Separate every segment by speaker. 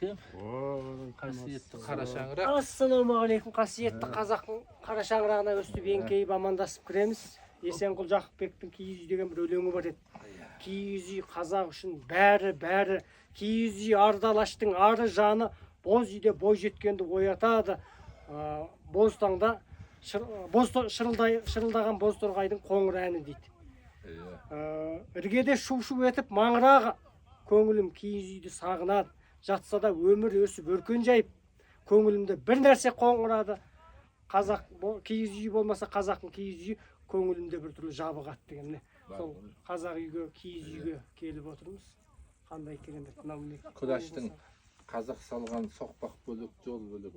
Speaker 1: Қасиетті қара шаңырақ.
Speaker 2: Ассалаумағалейкум. Қасиетті қазақтың қара шаңырағына өстіп еңкейіп амандасып кіреміз. Есенқұл Жақыпбектің киіз үй деген бір өлеңі бар еді. Киіз үй қазақ үшін бәрі. Киіз үй ардалаштың ары жаны, боз үйде бой жеткенді оятады. Бозтаңда шырылдаған бозторғайдың қоңыр әні дейді. Іргеде шу-шу етіп маңырағы, көңілім киіз үйді сағынады. Жатса да өмір өсіп өркен жайып, көңілімде бір нәрсе қоңырады. Қазақ киіз үй болмаса қазақтың киіз үйі көңілімде бір түрлі жабығады деген. Сол қазақ үйге, киіз үйге келіп отырмыз. Қандай керемет.
Speaker 1: Күләштің қазақ салған соқпақ бөлек, жол бөлек,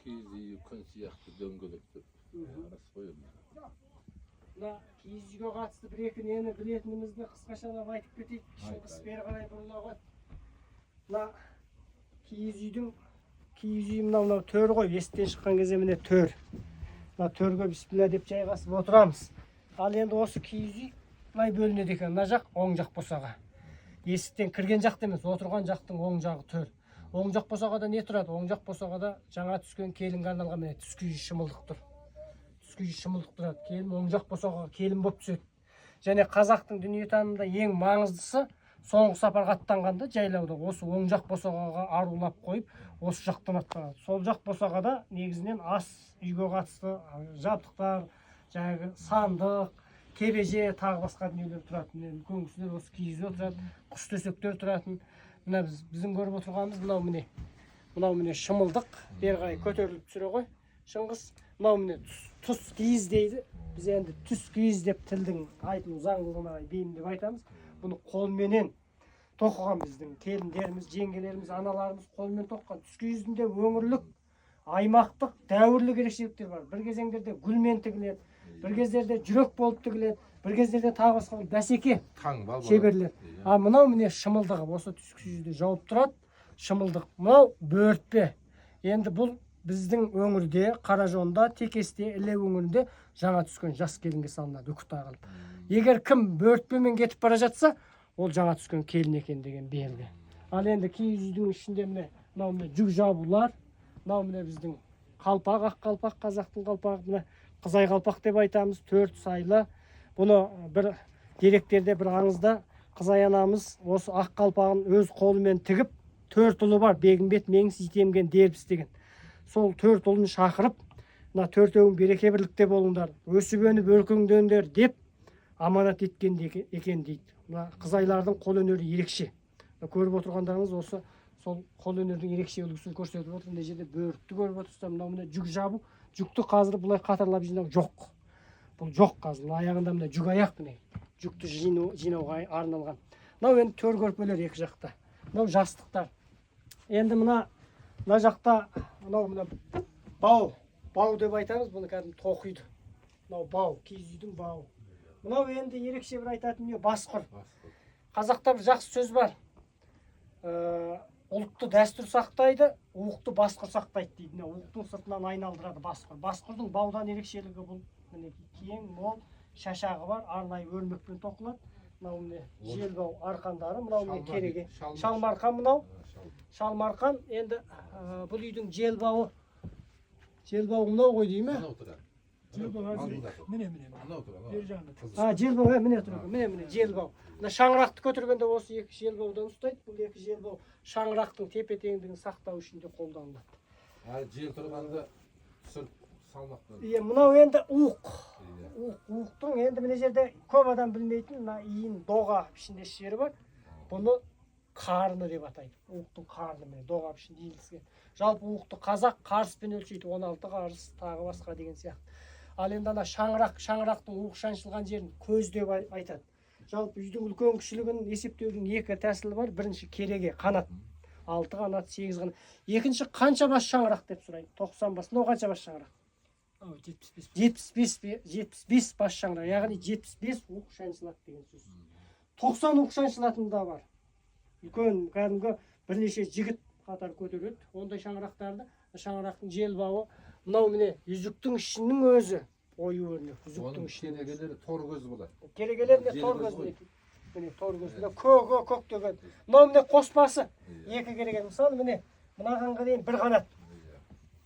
Speaker 1: киіз үйі күн сияқты дөңгелек деп.
Speaker 2: Киіз үйге қатысты бір-екі нені білетінімізді қысқашалап айтып кетейік. Шыңғыс бері қарай бұрыла ғой. Киіз үй мынау төр ғой, естен шыққан кезде міне төр. Төрге бисмилля деп жайғасып отырамыз. Ал енді осы киіз үй былай бөлінеді екен. Мына жақ оң жақ босаға. Есіктен кірген жақ емес, отырған жақтың оң жағы төр. Оң жақ босағада не тұрады? Оң жақ босағада жаңа түскен келінге арналған міне түскі үй шымылдық тұр. Түскі үй шымылдық тұрады. Келін оң жақ босағаға келін болып түседі. Және қазақтың дүниетанымында ең маңыздысы соңғы сапарға аттанғанда жайлауда осы оң жақ босағаға арулап қойып, осы жақтан аттанады. Сол жақ босағада негізінен ас үйге қатысты жабдықтар, жаңағы сандық, кебеже, тағы басқа дүниелер тұратын. Үлкен кісілер осы киізде отырады, құс төсектер тұратын. Мына біздің көріп отырғанымыз мынау міне шымылдық, бері қарай көтеріліп түсіре ғой. Шыңғыс, мынау міне тұс киіз дейді. Біз енді түс киіз деп тілдің айтылу заңдылығына бейім деп айтамыз. Бұны қолменен тоқыған біздің келіндеріміз, жеңгелеріміз, аналарымыз қолмен тоқыған. Түс киізінде өңірлік, аймақтық, дәуірлік ерекшеліктер бар. Бір кезеңдерде гүлмен тігіледі, бір кездерде жүрек болып тігіледі, бір кездерде тағы басқа бәсеке шеберлер. Мынау міне шымылдығы, осы түс киізде жауып тұрады. Шымылдық. Мынау бөртпе. Енді бұл біздің өңірде, Қаражонда, Текесте, Іле өңірінде жаңа түскен жас келінге салынады, үкі тағылып. Егер кім бөртпемен кетіп бара жатса, ол жаңа түскен келін екен деген белгі. Ал енді киіз үйдің ішінде міне жүк жабулар, мынау міне біздің қалпақ, ақ қалпақ, қазақтың қалпағы, міне қызай қалпақ деп айтамыз, 4 сайлы. Бұны бір деректерде, бір аңызда қызай анамыз осы ақ қалпағын өз қолымен тігіп, 4 ұлы бар, Бегімбет, Меңіс, Итемген, Дербіс деген. Сол 4 ұлын шақырып, мына 4-еуің береке бірлікте болыңдар, өсіп-өніп өркендеңдер деп аманат еткен екен дейді. Мына қызайлардың қол өнері ерекше. Көріп отырғандарыңыз осы сол қол өнердің ерекше үлгісін көрсетіп отыр. Мына жерде бөрікті көріп отырсыздар. Мына жүк жабу, жүкті қазір бұлай қатарлап жинау жоқ. Бұл жоқ қазір. Аяғында мына жүк аяқ міне. Жүкті жинауға арналған. Мынау енді төр көрпелер екі жақта. Мынау жастықтар. Енді мына жақта мына бау деп айтамыз. Бұны кәдімгі тоқиды. Мынау бау, киіз үйдің бауы. Мынау енді ерекше бір айтатын не басқұр. Қазақта бір жақсы сөз бар. Ұлтты дәстүр сақтайды, уықты басқұр сақтайды дейді. Уықтың сыртынан айналдырады басқұр. Басқұрдың баудан ерекшелігі бұл. Міне кең, мол, шашағы бар, арнайы өрмекпен тоқылады. Мынау міне желбау арқандары, мынау міне кереге. Шалмарқан мынау. Шалмарқан енді бұл үйдің желбауы. Желбауы мынау ғой дейм ме? Міне. Желбау, міне тұр. Міне желбау. Шаңырақты көтергенде осы екі желбаудан ұстайды. Бұл екі желбау шаңырақтың тепе-теңдігін сақтау үшін де қолданылады.
Speaker 1: Жел тұрғанда түсіріп салмақтан.
Speaker 2: Мынау енді уық. Уықтың енді міне жерде көп адам білмейтін иін доға пішіндес жері бар. Бұны қарны деп атайды. Уықтың қарны міне доға пішінде иіліскен. Жалпы уықты қазақ қарыспен өлшейді. 16 қарыс тағы басқа деген сияқты. Ал енді шаңырақтың уық шаншылған жерін көз деп айтады. Жалпы үйдің үлкен кішілігін есептеудің екі тәсілі бар. Бірінші кереге, қанат. 6 қанат, 8 қанат. Екінші қанша бас шаңырақ деп сұрайды. 90 бас. Мынау қанша бас шаңырақ? 75 бас шаңырақ. Яғни 75 уық шаншылады деген сөз. 90 уық шаншылатын да бар. Үлкен кәдімгі бірнеше жігіт қатар көтереді. Ондай шаңырақтарды, шаңырақтың желбауы. Мынау міне үзіктің ішінің өзі ою өрнек. Үзіктің ішінің
Speaker 1: керегелері тор көзі болады.
Speaker 2: Керегелер де тор көзі. міне торгөзінде көк деген. Мынау міне қоспасы. Екі керек. Мысалы міне мынағанға дейін бір қанат.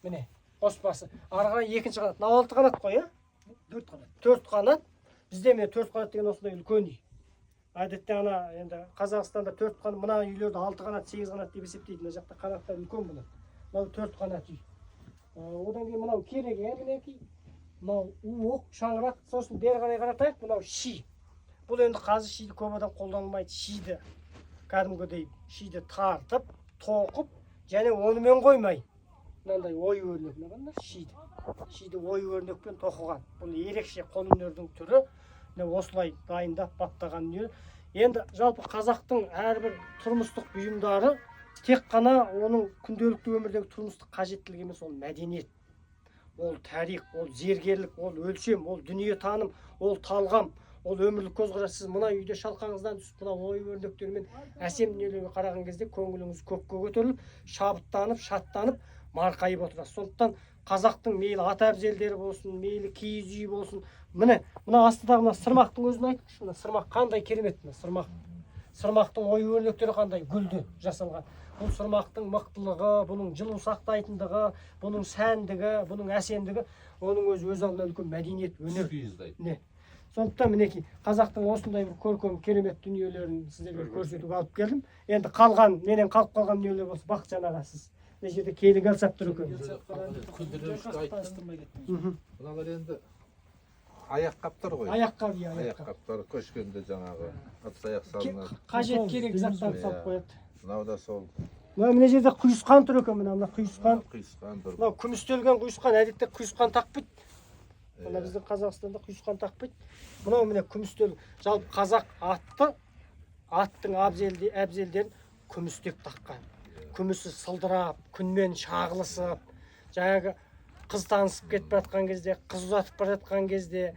Speaker 2: Міне қоспасы. Арғара екінші қанат. Мынау 6 қанат қой, 4 қанат. 4 қанат. Бізде міне 4 қанат деген осындай үлкен үй. Әдетте ана енді Қазақстанда 4 қанат, мына үйлерді 6 қанат, 8 қанат деп есептейді. Мына жақта қанаттар үлкен болады. Мынау 4 қанат үй. Одан кейін мынау кереге мінекей. Мынау уық, шаңырақ, сосын бері қарай қаратайық, мынау ши. Бұл енді қазір шиді көп адам қолданылмайды. Шиді кәдімгідей шиді тартып, тоқып, және онымен қоймай. Мынандай ой өрнек шиді. Шиді ой өрнекпен тоқыған. Бұл ерекше қолөнердің түрі. Осылай дайындап баптаған дүние. Енді жалпы қазақтың әрбір тұрмыстық бұйымдары тек қана оның күнделікті өмірдегі тұрмыстық қажеттілігі емес, ол мәдениет, ол тарих, ол зергерлік, ол өлшем, ол дүниетаным, ол талғам, ол өмірлік көзқарас. Сіз мына үйде шалқаңыздан түсіп, мына ой өрнектермен әсем дүниелерге қараған кезде көңіліңіз көкке көтеріліп, шабыттанып, шаттанып, марқайып отырасыз. Сондықтан қазақтың мейлі ата әбзелдері болсын, мейлі киіз үй болсын, мына астыдағы мына сырмақтың өзін айтыңызшы. Мына сырмақ қандай керемет, мына сырмақ. Сырмақтың ой өрнектері қандай гүлді жасалған. Бұл сырмақтың мықтылығы, бұның жылу сақтайтындығы, бұның сәндігі, бұның әсемдігі, оның өз алдына үлкен мәдениет, өнер. Не? Сондықтан мінекей қазақтың осындай бір көркем керемет дүниелерін сіздерге көрсетуге алып келдім. Енді қалған, менен қалып қалған дүниелер болса Бақытжан аға сіз мына жерде келіп алсап тұр екен.
Speaker 1: Мыналар енді аяқ қаптар ғой.
Speaker 2: Аяқ қап,
Speaker 1: аяқ қаптар көшкенде жаңағы ыдыс аяқ салынады.
Speaker 2: Қажет керек заттар салып қояды.
Speaker 1: Мынау да сол.
Speaker 2: Мына жерде құйысқан тұр екен, мына құйысқан.
Speaker 1: Тұр.
Speaker 2: Мынау күмістелген құйысқан, әдетте құйысқан тақпайды. Мына біздің Қазақстанда құйысқан тақпайды. Мынау міне күмістел. Жалпы қазақ аттың әбзелдерін күмістеп таққан. Күмісі сылдырап, күнмен шағылысып, жаңағы қыз танысып кетіп жатқан кезде, қыз ұзатып бара жатқан кезде,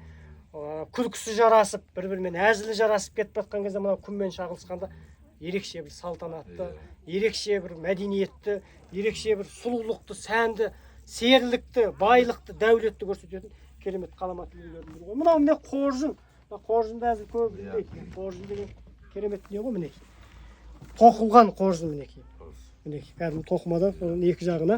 Speaker 2: күлкісі жарасып, бір-бірімен әзілі жарасып кетіп жатқан кезде мынау күнмен шағылысқанда ерекше бір салтанатты, ерекше бір мәдениетті, ерекше бір сұлулықты, сәнді, серілікті, байлықты, дәулетті көрсететін керемет қаламат үйлердің бірі ғой. Мынау міне қоржын. Қоржынды әзір көп білмейді. Қоржын деген керемет дүние ғой мінекей. Тоқылған қоржын мінекей. Мінекей кәдімгі тоқымада оның екі жағына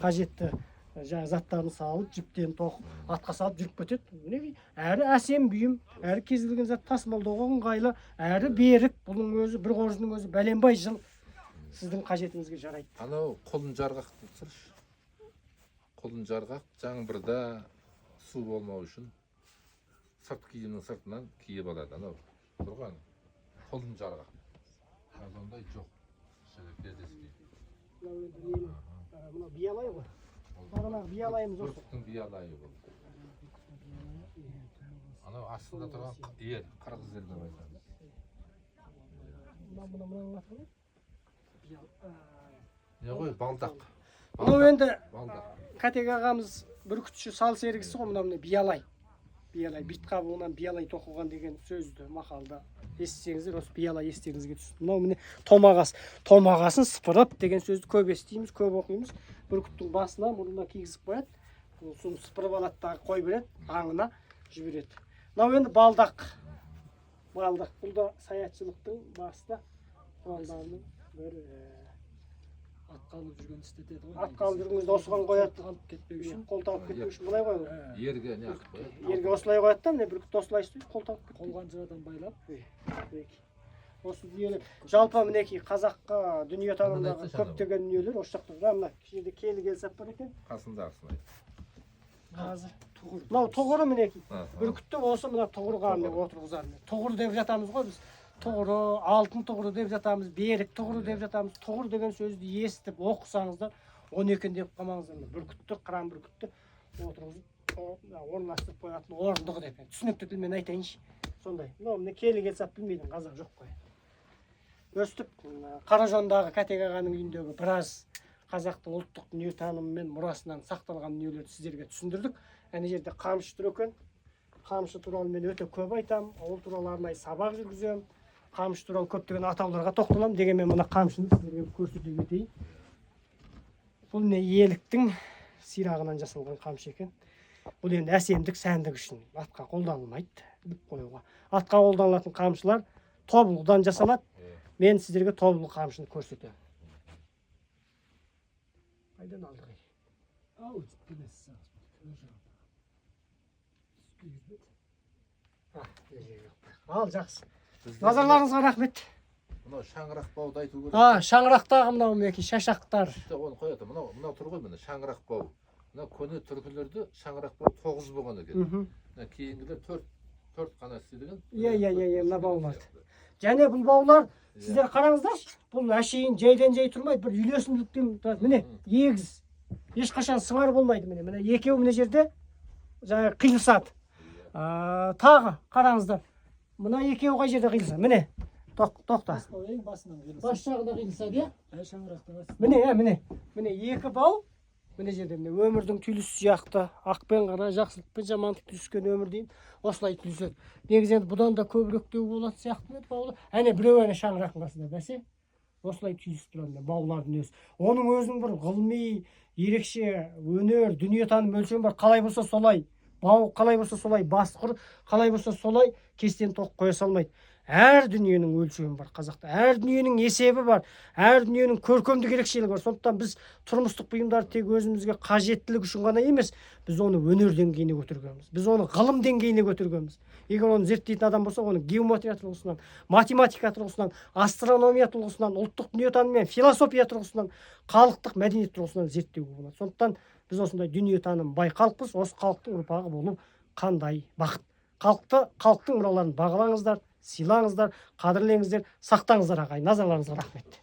Speaker 2: қажетті заттарын салып, жіптерін тоқып, атқа салып жүріп кетеді. Мінекей әрі әсем бұйым, әрі кез келген зат тасымалдауға ыңғайлы, әрі берік. Бұның өзі бір қоржынның өзі бәленбай жыл сіздің қажетіңізге жарайды.
Speaker 1: Анау қолын жарғақ тұрсыршы. Қолын жарғақ жаңбырда су болмау үшін сырт киімнің сыртынан киіп алады. Анау тұрған қолын жарғақ. Ондай жоқ.
Speaker 2: Мына биялай ғой. Бағанағы биялайымыз осы.
Speaker 1: Бүркіттің биялайы бұл. Анау астында тұрған қырғыз елі деп айтамыз.
Speaker 2: Мына аты
Speaker 1: не ғой, балдақ.
Speaker 2: Мынау енді Кәтек ағамыз бүркітші сал сергісі ғой, мына биялай. Биялай, бит қабығынан биялай тоқылған деген сөзді мақалда естісеңіздер, осы биялай естеріңізге түсін. Мынау міне томағас. Томағасын сыпырып деген сөзді көп естейміз, көп оқимыз. Бүркіттің басына мұрнына кигізіп қояды. Соны сыпырып алады дағы қой береді, аңына жібереді. Мынау енді балдақ. Балдақ. Бұл да саятшылықтың басты құралдарының бір
Speaker 3: атқа алып жүрген істетеді ғой.
Speaker 2: Атқа алып жүрген кезде осыған қояды.
Speaker 3: Алып кетпеу үшін.
Speaker 2: Қол тауып кетпеу үшін былай қояды.
Speaker 1: Ерге не қылып қояды?
Speaker 2: Ерге осылай қояды да, міне бүркітті осылай істейді, қол тауып кетпеу.
Speaker 3: Қолған жырадан байлап.
Speaker 2: Осы дүниелер жалпы мінекей қазаққа дүниетанымдағы көптеген дүниелер осы жақта. Мына жерде келі келсап бар екен.
Speaker 1: Қасындағысын айт.
Speaker 2: Қазір тұғыр. Мынау тұғыры мінекей. Бүркітті осы мына тұғырға отырғызар. Тұғыр деп жатамыз ғой біз. Тұғыры, алтын тұғыры деп жатамыз, берік тұғыры деп жатамыз. Тұғыр деген сөзді естіп оқысаңыздар, 12 деп қалмаңыздар. Бүркітті, қыран бүркітті отырғызып, орналастырып қоятын орындығы деп. Түсінікті тілмен айтайыншы. Сондай. Міне келі келсап білмейтін қазақ жоқ қой. Өстіп, Қаражандағы Кәтек ағаның үйіндегі біраз қазақтың ұлттық дүниетанымы мен мұрасынан сақталған дүниелерді сіздерге түсіндірдік. Әне жерде қамшы тұр екен. Қамшы туралы мен өте көп айтам. Ол туралы арнайы сабақ жүргіземін. Қамшы туралы көптеген атауларға тоқталамын. Дегенмен мына қамшыны сіздерге көрсете кетейін. Бұл не еліктің сирағынан жасалған қамшы екен. Бұл енді әсемдік, сәндік үшін атқа қолданылмайды. Атқа қолданылатын қамшылар тобылғыдан жасалады. Мен сіздерге тобылғы қамшыны көрсетемін. Қайдан алдық?
Speaker 3: Ау, білесіз.
Speaker 2: Ал, жақсы. Назарларыңызға рахмет.
Speaker 1: Мынау шаңырақ бауды айту керек.
Speaker 2: Шаңырақтағы мынау мінекей шашақтар.
Speaker 1: Оны қояды. Мынау тұр ғой міне шаңырақ бау. Мына көне түркілерде шаңырақ бау 9 болған екен. Мына кейінгілер 4 қана істеген.
Speaker 2: Иә, мына баулар. Және бұл баулар сіздер қараңыздаршы. Бұл әшейін жайдан жай тұрмайды. Бір үйлесімділіктен тұрады. Міне егіз. Ешқашан сыңар болмайды міне. Міне екеуі мына жерде жаңағы қиылысады. Тағы қараңыздар. Мына екеуі қай жерде қиылысады? Міне. Тоқта.
Speaker 3: Ең басынан қиылысады.
Speaker 2: Бас жағында қиылысады, иә?
Speaker 3: Шаңырақтың астында.
Speaker 2: Міне екі бау. Міне жерде міне өмірдің түйілісі сияқты, ақпен қара, жақсылық пен жамандық түйіскен өмір дейін осылай түйіседі. Негізі енді бұдан да көбірек деу болады сияқты еді баулар. Әне біреу әне шаңырақтың қасында бәсе. Осылай түйісіп тұрады баулардың өзі. Оның өзінің бір ғылыми, ерекше өнер, дүниетаным өлшемі бар. Қалай болса солай, бау қалай болса солай, басқұр қалай болса солай кестен тоқ қоя салмайды. Әр дүниенің өлшемі бар қазақта. Әр дүниенің есебі бар. Әр дүниенің көркемдік ерекшелігі бар. Сондықтан біз тұрмыстық бұйымдарды тек өзімізге қажеттілік үшін ғана емес, біз оны өнер деңгейіне көтергенбіз. Біз оны ғылым деңгейіне көтергенбіз. Егер оны зерттейтін адам болса, оны геометрия тұрғысынан, математика тұрғысынан, астрономия тұрғысынан, ұлттық дүниетаным мен философия тұрғысынан, халықтық мәдениет тұрғысынан зерттеуге болады. Сондықтан біз осындай дүниетаным бай халықпыз. Осы халықтың ұрпағы болу қандай бақыт. Халықтың мұраларын бағалаңыздар, сыйлаңыздар, қадірлеңіздер, сақтаңыздар ағайын. Назарларыңызға рахмет.